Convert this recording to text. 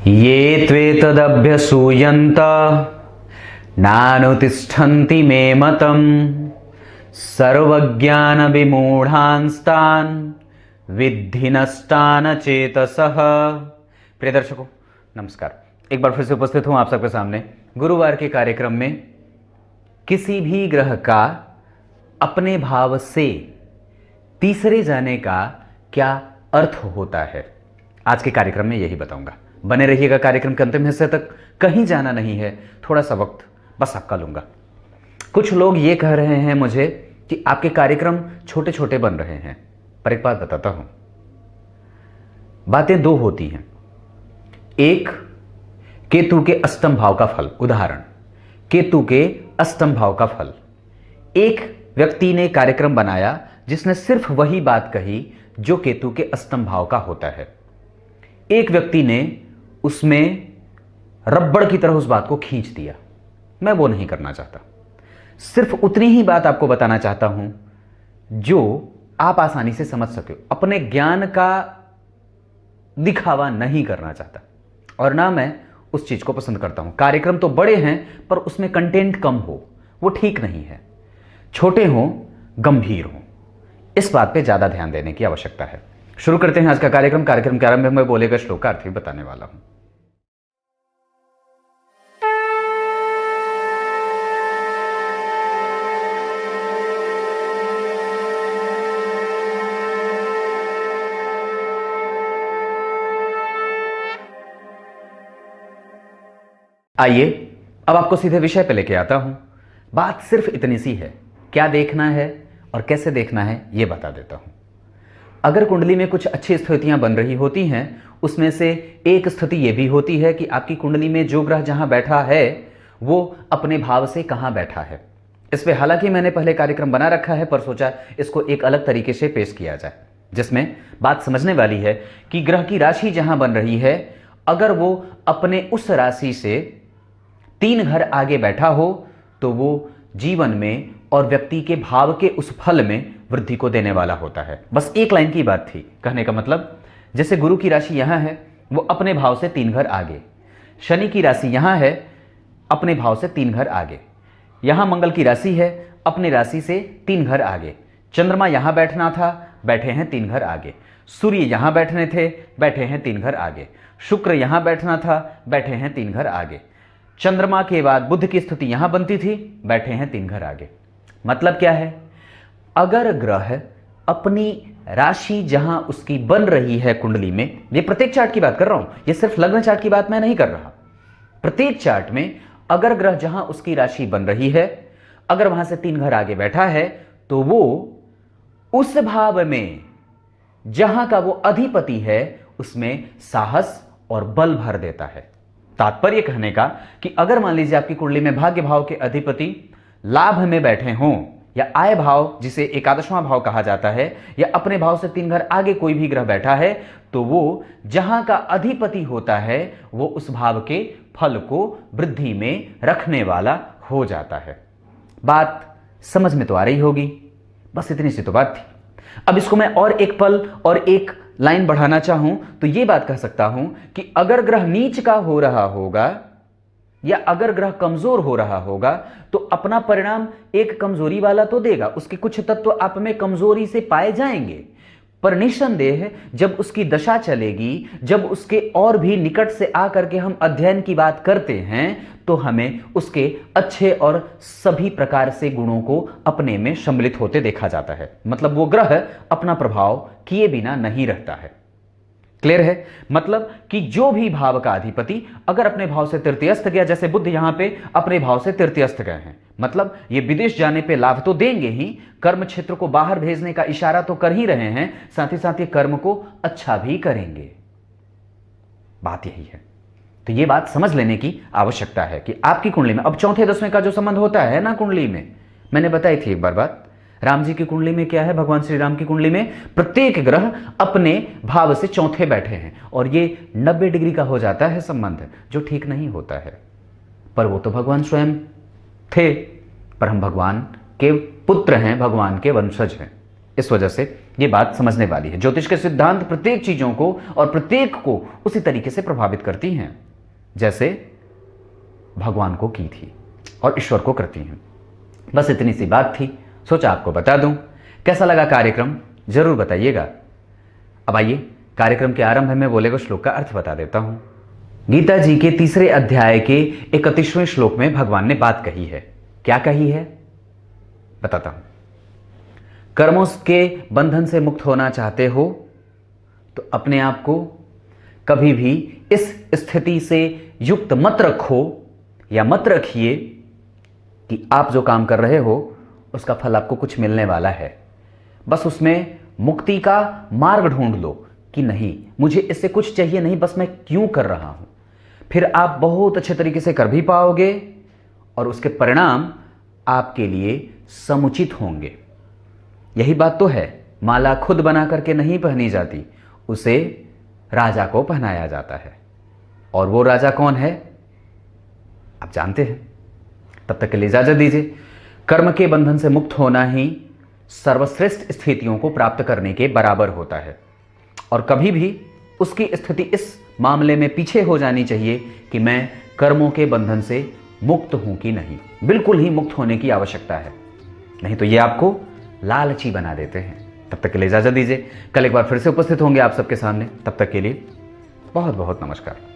ये त्वेतदभ्यसूयन्त नानुतिष्ठन्ति मे मतम् सर्वज्ञानविमूढांस्तान् विद्धि नष्टान चेतसः। प्रिय दर्शकों नमस्कार, एक बार फिर से उपस्थित हूं आप सबके सामने गुरुवार के कार्यक्रम में। किसी भी ग्रह का अपने भाव से तीसरे जाने का क्या अर्थ होता है, आज के कार्यक्रम में यही बताऊंगा। बने रहिएगा कार्यक्रम के अंतिम हिस्से तक, कहीं जाना नहीं है, थोड़ा सा वक्त बस आपका लूंगा। कुछ लोग ये कह रहे हैं मुझे कि आपके कार्यक्रम छोटे छोटे बन रहे हैं, पर एक बात बताता हूं, बातें दो होती हैं। एक, केतु के अष्टम भाव का फल, उदाहरण केतु के अष्टम भाव का फल। एक व्यक्ति ने कार्यक्रम बनाया जिसने सिर्फ वही बात कही जो केतु के अष्टम भाव का होता है। एक व्यक्ति ने उसमें रबड़ की तरह उस बात को खींच दिया। मैं वो नहीं करना चाहता, सिर्फ उतनी ही बात आपको बताना चाहता हूं जो आप आसानी से समझ सके। अपने ज्ञान का दिखावा नहीं करना चाहता और ना मैं उस चीज को पसंद करता हूं। कार्यक्रम तो बड़े हैं पर उसमें कंटेंट कम हो, वो ठीक नहीं है। छोटे हों, गंभीर हों, इस बात पे ज्यादा ध्यान देने की आवश्यकता है। शुरू करते हैं आज का कार्यक्रम। कार्यक्रम के आरंभ में मैं बोलेगा श्लोक का अर्थ भी बताने वाला हूं। आइए अब आपको सीधे विषय पे लेके आता हूं। बात सिर्फ इतनी सी है, क्या देखना है और कैसे देखना है ये बता देता हूं। अगर कुंडली में कुछ अच्छी स्थितियां बन रही होती हैं, उसमें से एक स्थिति यह भी होती है कि आपकी कुंडली में जो ग्रह जहां बैठा है वो अपने भाव से कहां बैठा है। इस पे हालांकि मैंने पहले कार्यक्रम बना रखा है, पर सोचा इसको एक अलग तरीके से पेश किया जाए, जिसमें बात समझने वाली है कि ग्रह की राशि जहां बन रही है, अगर वो अपने उस राशि से 3 घर आगे बैठा हो तो वो जीवन में और व्यक्ति के भाव के उस फल में वृद्धि को देने वाला होता है। बस एक लाइन की बात थी, कहने का मतलब जैसे गुरु की राशि यहां है, वो अपने भाव से 3 घर आगे। शनि की राशि यहां है, अपने भाव से 3 घर आगे। यहां मंगल की राशि है, अपने राशि से 3 घर आगे। चंद्रमा यहां बैठना था, बैठे हैं 3 घर आगे। सूर्य यहां बैठने थे, बैठे हैं 3 घर आगे। शुक्र यहां बैठना था, बैठे हैं 3 घर आगे। चंद्रमा के बाद बुध की स्थिति यहां बनती थी, बैठे हैं 3 घर आगे। मतलब क्या है, अगर ग्रह अपनी राशि जहां उसकी बन रही है कुंडली में, ये प्रत्येक चार्ट की बात कर रहा हूं, ये सिर्फ लग्न चार्ट की बात मैं नहीं कर रहा, प्रत्येक चार्ट में अगर ग्रह जहां उसकी राशि बन रही है, अगर वहां से 3 घर आगे बैठा है, तो वो उस भाव में जहां का वो अधिपति है उसमें साहस और बल भर देता है। तात्पर्य कहने का कि अगर मान लीजिए आपकी कुंडली में भाग्य भाव के अधिपति लाभ में बैठे हों, या आय भाव जिसे एकादशवां भाव कहा जाता है, या अपने भाव से 3 घर आगे कोई भी ग्रह बैठा है, तो वो जहां का अधिपति होता है वो उस भाव के फल को वृद्धि में रखने वाला हो जाता है। बात समझ में तो आ रही होगी, बस इतनी सी तो बात थी। अब इसको मैं और एक पल और एक लाइन बढ़ाना चाहूं तो यह बात कह सकता हूं कि अगर ग्रह नीच का हो रहा होगा या अगर ग्रह कमजोर हो रहा होगा तो अपना परिणाम एक कमजोरी वाला तो देगा। उसके कुछ तत्व आप में कमजोरी से पाए जाएंगे, पर निस्संदेह जब उसकी दशा चलेगी, जब उसके और भी निकट से आकर के हम अध्ययन की बात करते हैं, तो हमें उसके अच्छे और सभी प्रकार से गुणों को अपने में सम्मिलित होते देखा जाता है। मतलब वो ग्रह अपना प्रभाव किए बिना नहीं रहता है। क्लियर है? मतलब कि जो भी भाव का अधिपति अगर अपने भाव से तृतीयस्थ गया, जैसे बुध यहां पे अपने भाव से तृतीयस्थ गए हैं, मतलब ये विदेश जाने पे लाभ तो देंगे ही, कर्म क्षेत्र को बाहर भेजने का इशारा तो कर ही रहे हैं, साथ ही साथ ये कर्म को अच्छा भी करेंगे। बात यही है। तो ये बात समझ लेने की आवश्यकता है कि आपकी कुंडली में अब चौथे 10वें का जो संबंध होता है ना कुंडली में, मैंने बताई थी एक बार बात। राम जी की कुंडली में क्या है, भगवान श्री राम की कुंडली में प्रत्येक ग्रह अपने भाव से चौथे बैठे हैं, और ये 90 डिग्री का हो जाता है संबंध, जो ठीक नहीं होता है। पर वो तो भगवान स्वयं थे, पर हम भगवान के पुत्र हैं, भगवान के वंशज हैं। इस वजह से ये बात समझने वाली है। ज्योतिष के सिद्धांत प्रत्येक चीजों को और प्रत्येक को उसी तरीके से प्रभावित करती हैं जैसे भगवान को की थी और ईश्वर को करती हैं। बस इतनी सी बात थी, सोचा आपको बता दूं। कैसा लगा कार्यक्रम जरूर बताइएगा। अब आइए कार्यक्रम के आरंभ में बोले गए श्लोक का अर्थ बता देता हूं। गीता जी के 3 अध्याय के 31वें श्लोक में भगवान ने बात कही है। क्या कही है बताता हूं। कर्मों के बंधन से मुक्त होना चाहते हो तो अपने आप को कभी भी इस स्थिति से युक्त मत रखो या मत रखिए कि आप जो काम कर रहे हो उसका फल आपको कुछ मिलने वाला है। बस उसमें मुक्ति का मार्ग ढूंढ लो कि नहीं मुझे इससे कुछ चाहिए नहीं, बस मैं क्यों कर रहा हूं। फिर आप बहुत अच्छे तरीके से कर भी पाओगे और उसके परिणाम आपके लिए समुचित होंगे। यही बात तो है, माला खुद बना करके नहीं पहनी जाती, उसे राजा को पहनाया जाता है। और वो राजा कौन है आप जानते हैं। तब तक के लिए इजाजत दीजिए। कर्म के बंधन से मुक्त होना ही सर्वश्रेष्ठ स्थितियों को प्राप्त करने के बराबर होता है और कभी भी उसकी स्थिति इस मामले में पीछे हो जानी चाहिए कि मैं कर्मों के बंधन से मुक्त हूं कि नहीं। बिल्कुल ही मुक्त होने की आवश्यकता है, नहीं तो ये आपको लालची बना देते हैं। तब तक के लिए इजाजत दीजिए। कल एक बार फिर से उपस्थित होंगे आप सबके सामने। तब तक के लिए बहुत बहुत नमस्कार।